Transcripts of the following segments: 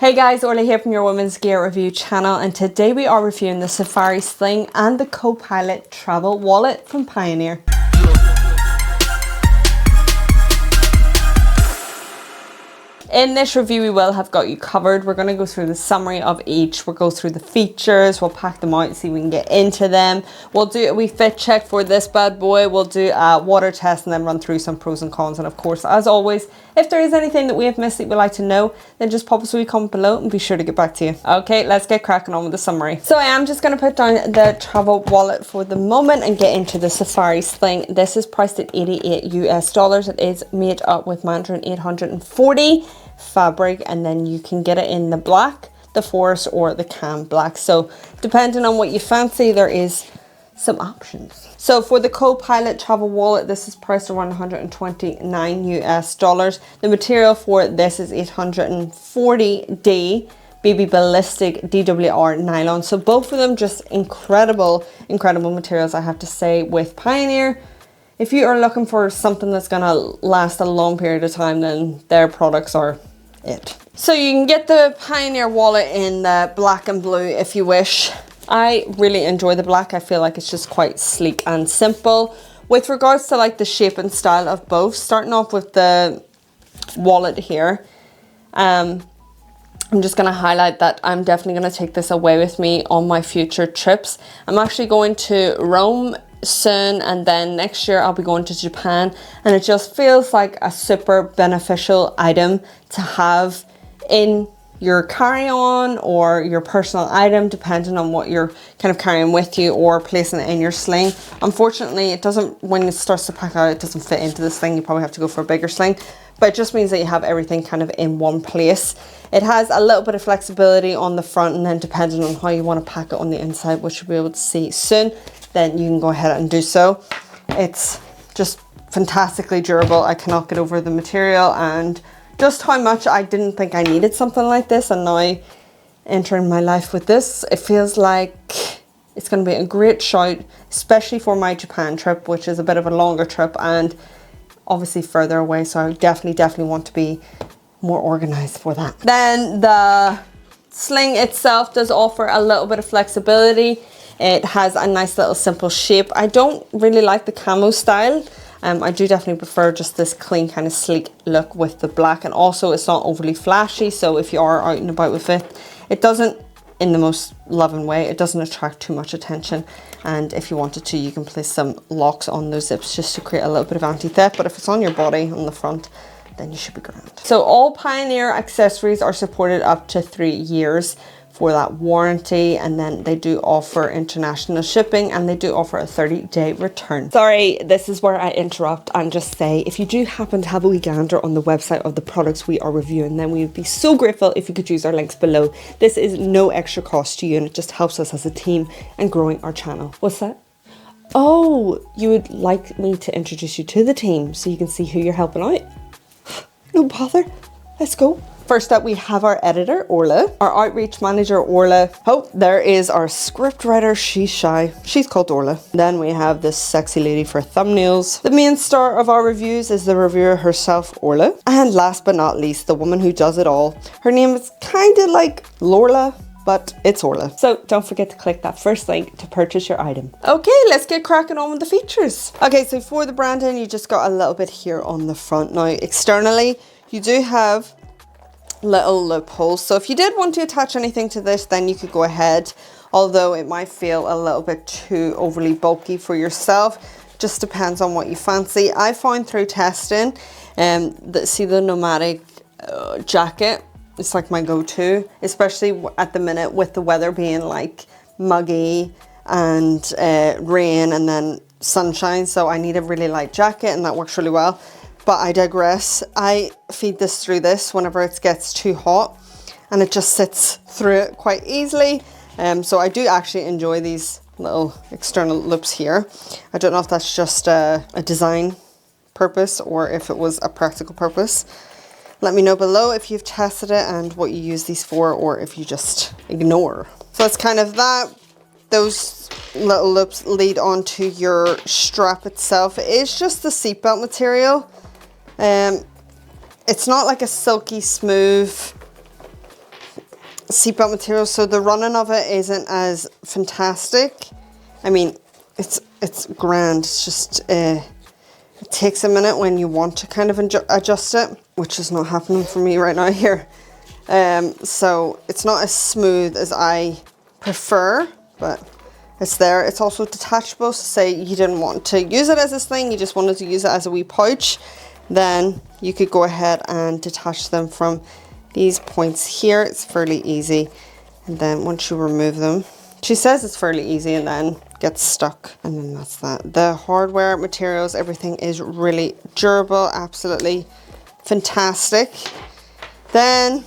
Hey guys, Orla here from your Women's Gear Review channel, and today we are reviewing the Safari Sling and the Co-Pilot Travel Wallet from Pioneer. In this review, we will have got you covered. We're going to go through the summary of each. We'll go through the features. We'll pack them out, see if we can get into them. We'll do a wee fit check for this bad boy. We'll do a water test and then run through some pros and cons. And of course, as always, if there is anything that we have missed that you'd like to know, then just pop us a wee comment below and be sure to get back to you. Okay, let's get cracking on with the summary. So I am just going to put down the travel wallet for the moment and get into the Safari Sling. This is priced at $88 US. It is made up with Mandarin 840 fabric, and then you can get it in the black, the forest, or the cam black. So depending on what you fancy, there is some options. So for the Co-Pilot Travel Wallet, this is priced around $129 US. The material for this is 840D baby ballistic DWR nylon. So both of them just incredible materials, I have to say, with Pioneer. If you are looking for something that's gonna last a long period of time, then their products are it. So you can get the Pioneer wallet in the black and blue if you wish. I really enjoy the black. I feel like it's just quite sleek and simple. With regards to like the shape and style of both, starting off with the wallet here, I'm just going to highlight that I'm definitely going to take this away with me on my future trips. I'm actually going to Rome soon, and then next year I'll be going to Japan, and it just feels like a super beneficial item to have in your carry-on or your personal item, depending on what you're kind of carrying with you or placing it in your sling. Unfortunately, it doesn't, when it starts to pack out, it doesn't fit into the sling. You probably have to go for a bigger sling, but it just means that you have everything kind of in one place. It has a little bit of flexibility on the front, and then depending on how you want to pack it on the inside, which you'll be able to see soon, then you can go ahead and do so. It's just fantastically durable. I cannot get over the material and just how much I didn't think I needed something like this, and now entering my life with this, it feels like it's going to be a great shout, especially for my Japan trip, which is a bit of a longer trip and obviously further away, so I definitely want to be more organized for that. Then the sling itself does offer a little bit of flexibility. It has a nice little simple shape. I don't really like the camo style. I do definitely prefer just this clean kind of sleek look with the black, and also it's not overly flashy, so if you are out and about with it, it doesn't, in the most loving way, it doesn't attract too much attention. And if you wanted to, you can place some locks on those zips just to create a little bit of anti-theft, but if it's on your body on the front, then you should be grand. So all Pioneer accessories are supported up to 3 years for that warranty, and then they do offer international shipping, and they do offer a 30-day return. Sorry, this is where I interrupt and just say, if you do happen to have a wee gander on the website of the products we are reviewing, then we would be so grateful if you could use our links below. This is no extra cost to you, and it just helps us as a team and growing our channel. What's that? Oh, you would like me to introduce you to the team so you can see who you're helping out? No bother, let's go. First up, we have our editor, Orla, our outreach manager, Orla. Oh, there is our script writer, she's shy. She's called Orla. Then we have this sexy lady for thumbnails. The main star of our reviews is the reviewer herself, Orla. And last but not least, the woman who does it all. Her name is kind of like Lorla, but it's Orla. So don't forget to click that first link to purchase your item. Okay, let's get cracking on with the features. Okay, so for the branding, you just got a little bit here on the front. Now, externally, you do have little loopholes, so if you did want to attach anything to this, then you could go ahead, although it might feel a little bit too overly bulky for yourself. Just depends on what you fancy. I found through testing see the nomadic jacket, it's like my go-to, especially at the minute with the weather being like muggy and rain and then sunshine, so I need a really light jacket, and that works really well. But I digress. I feed this through this whenever it gets too hot, and it just sits through it quite easily. So I do actually enjoy these little external loops here. I don't know if that's just a design purpose or if it was a practical purpose. Let me know below if you've tested it and what you use these for, or if you just ignore. So it's kind of that. Those little loops lead onto your strap itself. It is just the seatbelt material. It's not like a silky smooth seatbelt material, so the running of it isn't as fantastic. I mean, it's grand. It's just it takes a minute when you want to kind of adjust it, which is not happening for me right now here. So it's not as smooth as I prefer, but it's there. It's also detachable, so say you didn't want to use it as a sling, you just wanted to use it as a wee pouch, then you could go ahead and detach them from these points here. It's fairly easy, and then once you remove them, she says it's fairly easy, and then gets stuck, and then that's that. The hardware materials, everything is really durable, absolutely fantastic. Then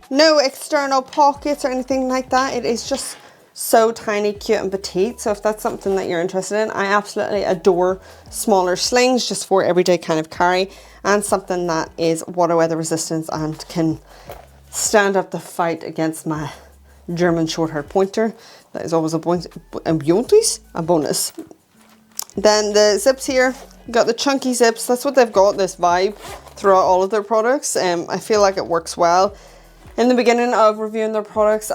no external pockets or anything like that. It is just so tiny, cute and petite. So if that's something that you're interested in, I absolutely adore smaller slings just for everyday kind of carry, and something that is water weather resistant and can stand up the fight against my German short-haired pointer. That is always a bonus. Then the zips here, you got the chunky zips. That's what they've got, this vibe throughout all of their products. I feel like it works well. In the beginning of reviewing their products,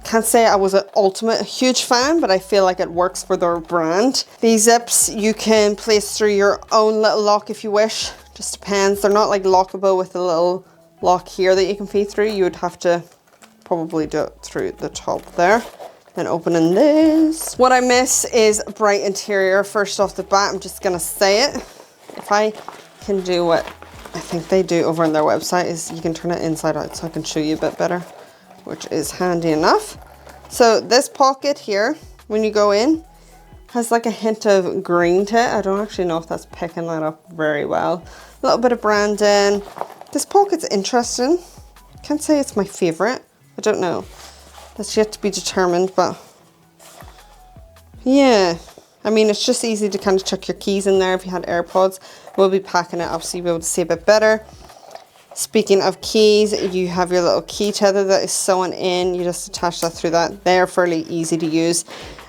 can't say I was an ultimate huge fan, but I feel like it works for their brand. These zips you can place through your own little lock if you wish. Just depends. They're not like lockable with a little lock here that you can feed through. You would have to probably do it through the top there. Then opening this. What I miss is bright interior. First off the bat, I'm just gonna say it. If I can do what I think they do over on their website, is you can turn it inside out so I can show you a bit better, which is handy enough. So this pocket here, when you go in, has like a hint of green to it. I don't actually know if that's picking that up very well. A little bit of branding. This pocket's interesting. Can't say it's my favorite. I don't know. That's yet to be determined, but yeah. I mean, it's just easy to kind of chuck your keys in there if you had AirPods. We'll be packing it up so you'll be able to see a bit better. Speaking of keys, you have your little key tether that is sewn in. You just attach that through that. They're fairly easy to use.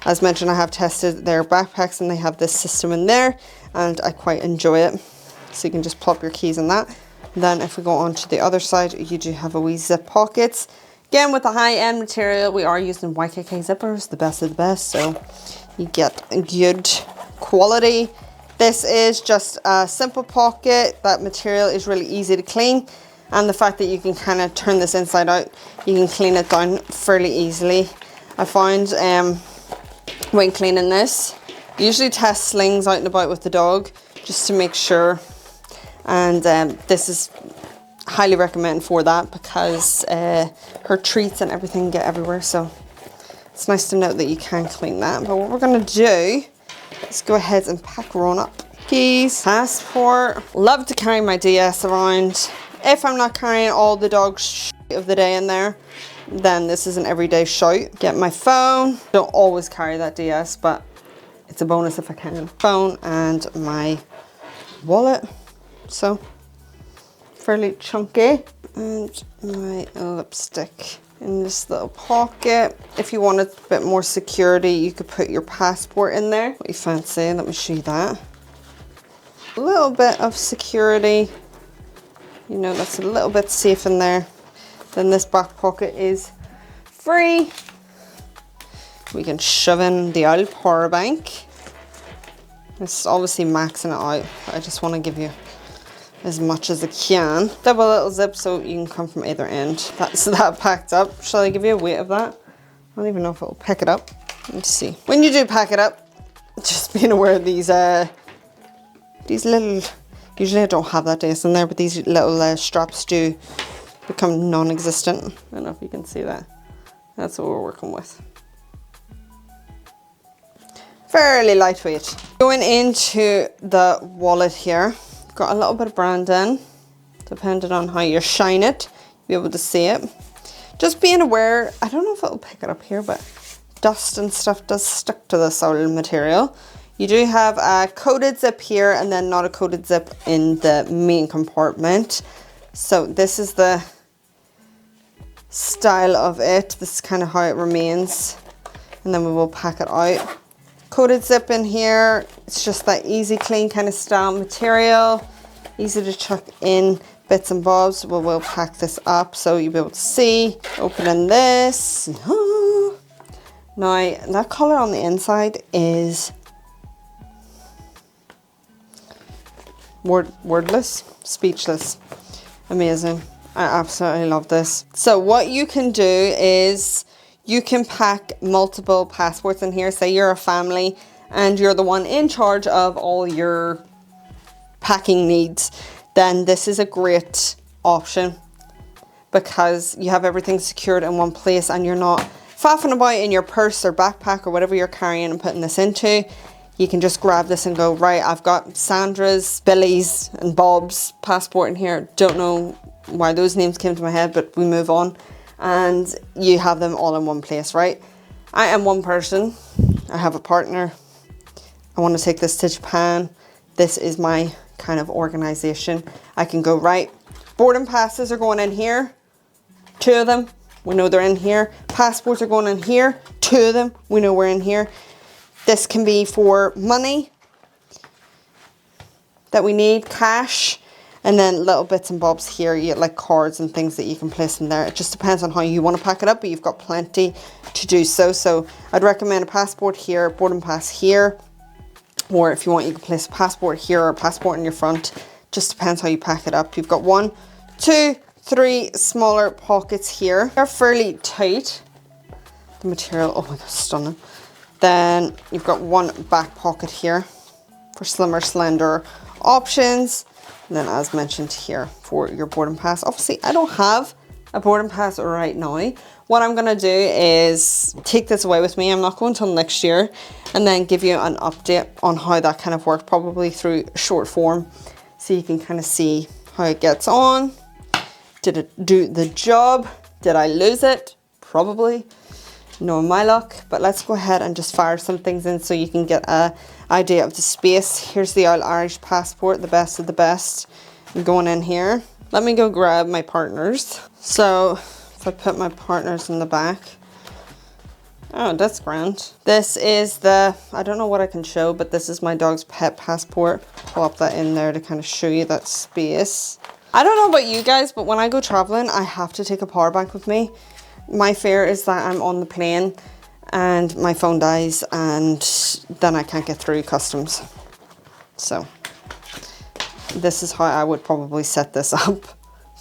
As mentioned, I have tested their backpacks and they have this system in there and I quite enjoy it. So you can just plop your keys in that. Then if we go on to the other side, you do have a wee zip pockets. Again, with the high-end material, we are using YKK zippers, the best of the best, so you get good quality. This is just a simple pocket. That material is really easy to clean, and the fact that you can kind of turn this inside out, you can clean it down fairly easily. I find when cleaning this, usually test slings out and about with the dog just to make sure, and this is highly recommend for that because her treats and everything get everywhere, so it's nice to note that you can clean that. But what we're going to do is go ahead and pack her on up. Keys, passport. Love to carry my DS around. If I'm not carrying all the dog shit of the day in there, then this is an everyday shout. Get my phone. Don't always carry that DS, but it's a bonus if I can. Phone and my wallet. So fairly chunky, and my lipstick in this little pocket. If you wanted a bit more security, you could put your passport in there. What you fancy? Let me show you that. A little bit of security, you know, that's a little bit safe in there. Then this back pocket is free. We can shove in the old power bank. It's obviously maxing it out, but I just want to give you as much as I can. Double little zip so you can come from either end. That's that packed up. Shall I give you a weight of that? I don't even know if it will pick it up. Let's see. When you do pack it up, just being aware of these little, usually I don't have that DS in there, but these little straps do become non-existent. I don't know if you can see that. That's what we're working with. Fairly lightweight. Going into the wallet here, got a little bit of branding, depending on how you shine it, you'll be able to see it. Just being aware, I don't know if it'll pick it up here, but dust and stuff does stick to the solid material. You do have a coated zip here and then not a coated zip in the main compartment. So this is the style of it. This is kind of how it remains. And then we will pack it out. Coated zip in here. It's just that easy, clean kind of style material. Easy to chuck in bits and bobs. We'll pack this up so you'll be able to see. Opening this. Now, that colour on the inside is wordless, speechless, amazing. I absolutely love this. So what you can do is you can pack multiple passports in here. Say you're a family and you're the one in charge of all your packing needs, then this is a great option because you have everything secured in one place and you're not faffing about in your purse or backpack or whatever you're carrying and putting this into. You can just grab this and go, right, I've got Sandra's, Billy's and Bob's passport in here. Don't know why those names came to my head, but we move on. And you have them all in one place, right? I am one person. I have a partner. I want to take this to Japan. This is my kind of organization. I can go, right, boarding passes are going in here. 2 of them, we know they're in here. Passports are going in here. 2 of them, we know we're in here. This can be for money that we need, cash, and then little bits and bobs here, you get like cards and things that you can place in there. It just depends on how you want to pack it up, but you've got plenty to do so. So I'd recommend a passport here, boarding pass here, or if you want, you can place a passport here or a passport in your front. Just depends how you pack it up. You've got 1, 2, 3 smaller pockets here. They're fairly tight. The material, oh my god, stunning. Then you've got 1 back pocket here for slimmer, slender options. And then as mentioned here for your boarding pass. Obviously, I don't have a boarding pass right now. What I'm going to do is take this away with me. I'm not going until next year, and then give you an update on how that kind of worked, probably through short form, so you can kind of see how it gets on. Did it do the job? Did I lose it? Probably. No, my luck. But let's go ahead and just fire some things in so you can get a idea of the space. Here's the Old Irish passport, the best of the best. I'm going in here. Let me go grab my partners. So if I put my partners in the back. Oh, that's grand. This is the, I don't know what I can show, but this is my dog's pet passport. Plop that in there to kind of show you that space. I don't know about you guys, but when I go traveling, I have to take a power bank with me. My fear is that I'm on the plane and my phone dies and then I can't get through customs. So this is how I would probably set this up,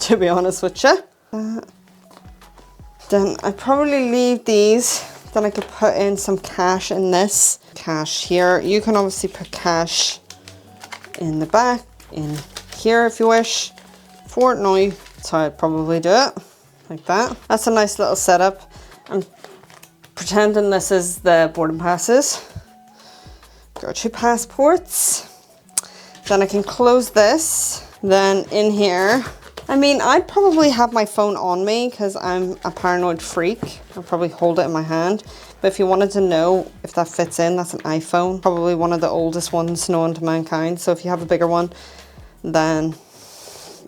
to be honest with you. Then I'd probably leave these. Then I could put in some cash in this. Cash here. You can obviously put cash in the back, in here if you wish. For now, that's how I'd probably do it. Like that. That's a nice little setup. I'm pretending this is the boarding passes. Got 2 passports. Then I can close this. Then in here, I mean, I'd probably have my phone on me because I'm a paranoid freak. I'll probably hold it in my hand. But if you wanted to know if that fits in, that's an iPhone. Probably one of the oldest ones known to mankind. So if you have a bigger one, then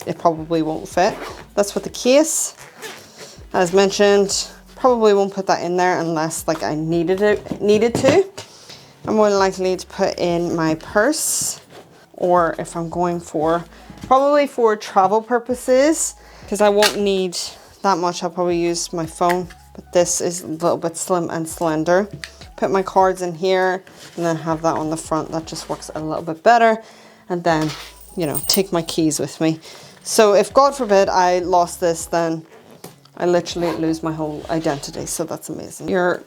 it probably won't fit. That's with the case. As mentioned, probably won't put that in there unless like I needed to. I'm more likely to put in my purse, or if I'm going for, probably for travel purposes, because I won't need that much. I'll probably use my phone, but this is a little bit slim and slender. Put my cards in here and then have that on the front. That just works a little bit better. And then, you know, take my keys with me. So if God forbid I lost this, then I literally lose my whole identity. So that's amazing. Your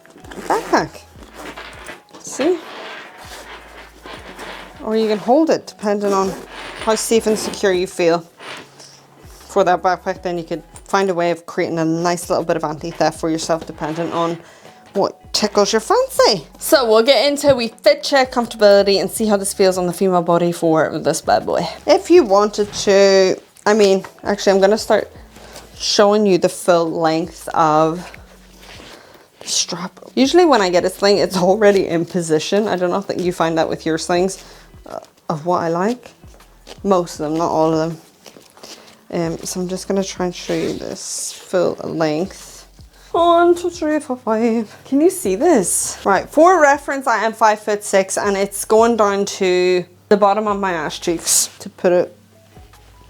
backpack, see? Or you can hold it depending on how safe and secure you feel. For that backpack, then you could find a way of creating a nice little bit of anti-theft for yourself, depending on what tickles your fancy. So we'll get into we fit check, comfortability, and see how this feels on the female body for this bad boy. If you wanted to, I mean, actually I'm gonna start showing you the full length of the strap. Usually when I get a sling, it's already in position. I don't know if you find that with your slings, of what I like. Most of them, not all of them. So I'm just gonna try and show you this full length. 1, 2, 3, 4, 5. Can you see this? Right, for reference, I am 5'6", and it's going down to the bottom of my ass cheeks, to put it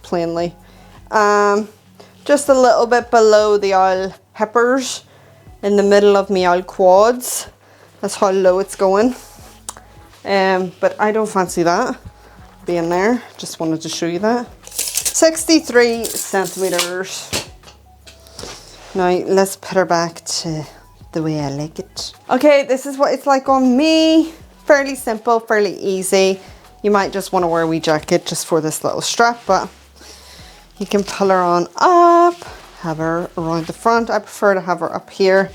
plainly. Just a little bit below the old hippers, in the middle of me old quads. That's how low it's going. But I don't fancy that being there. Just wanted to show you that. 63 centimeters. Now let's put her back to the way I like it. Okay, this is what it's like on me. Fairly simple, fairly easy. You might just want to wear a wee jacket just for this little strap, but you can pull her on up, have her around the front. I prefer to have her up here,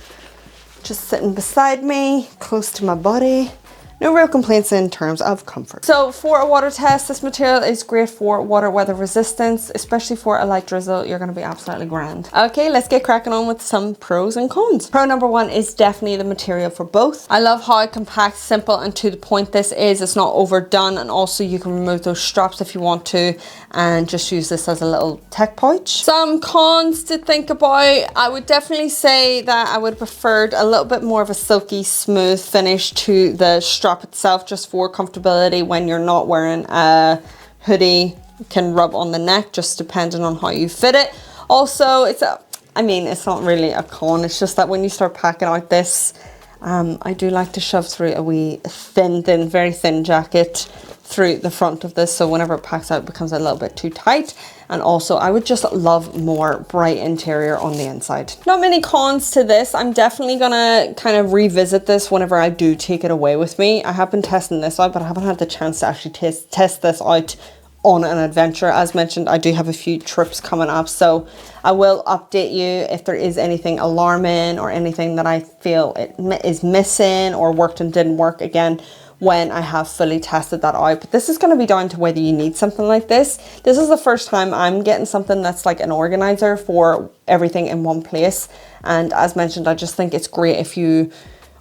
just sitting beside me, close to my body. No real complaints in terms of comfort. So for a water test, this material is great for water weather resistance, especially for a light drizzle. You're going to be absolutely grand. Okay, let's get cracking on with some pros and cons. Pro number one is definitely the material for both. I love how compact, simple and to the point this is. It's not overdone, and also you can remove those straps if you want to and just use this as a little tech pouch. Some cons to think about. I would definitely say that I would have preferred a little bit more of a silky smooth finish to the strap itself, just for comfortability when you're not wearing a hoodie. It can rub on the neck, just depending on how you fit it. Also, it's not really a con, it's just that when you start packing out this, I do like to shove through a wee very thin jacket through the front of this, so whenever it packs out it becomes a little bit too tight. And also I would just love more bright interior on the inside. Not many cons to this. I'm definitely gonna kind of revisit this whenever I do take it away with me. I have been testing this out, but I haven't had the chance to actually test this out on an adventure. As mentioned, I do have a few trips coming up, so I will update you if there is anything alarming or anything that I feel it is missing or worked and didn't work again when I have fully tested that out. But this is going to be down to whether you need something like this. This is the first time I'm getting something that's like an organizer for everything in one place, and as mentioned, I just think it's great if you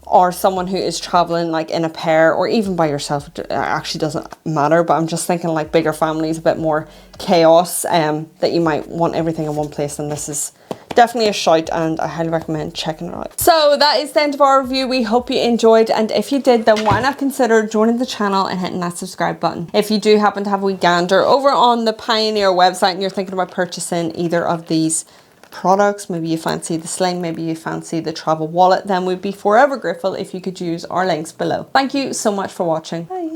are someone who is traveling like in a pair or even by yourself. It actually doesn't matter, but I'm just thinking like bigger families, a bit more chaos, that you might want everything in one place, and this is definitely a shout, and I highly recommend checking it out. So that is the end of our review. We hope you enjoyed, and if you did, then why not consider joining the channel and hitting that subscribe button. If you do happen to have a wee gander over on the Pioneer website and you're thinking about purchasing either of these products, maybe you fancy the Sling, maybe you fancy the travel wallet, then we'd be forever grateful if you could use our links below. Thank you so much for watching. Bye.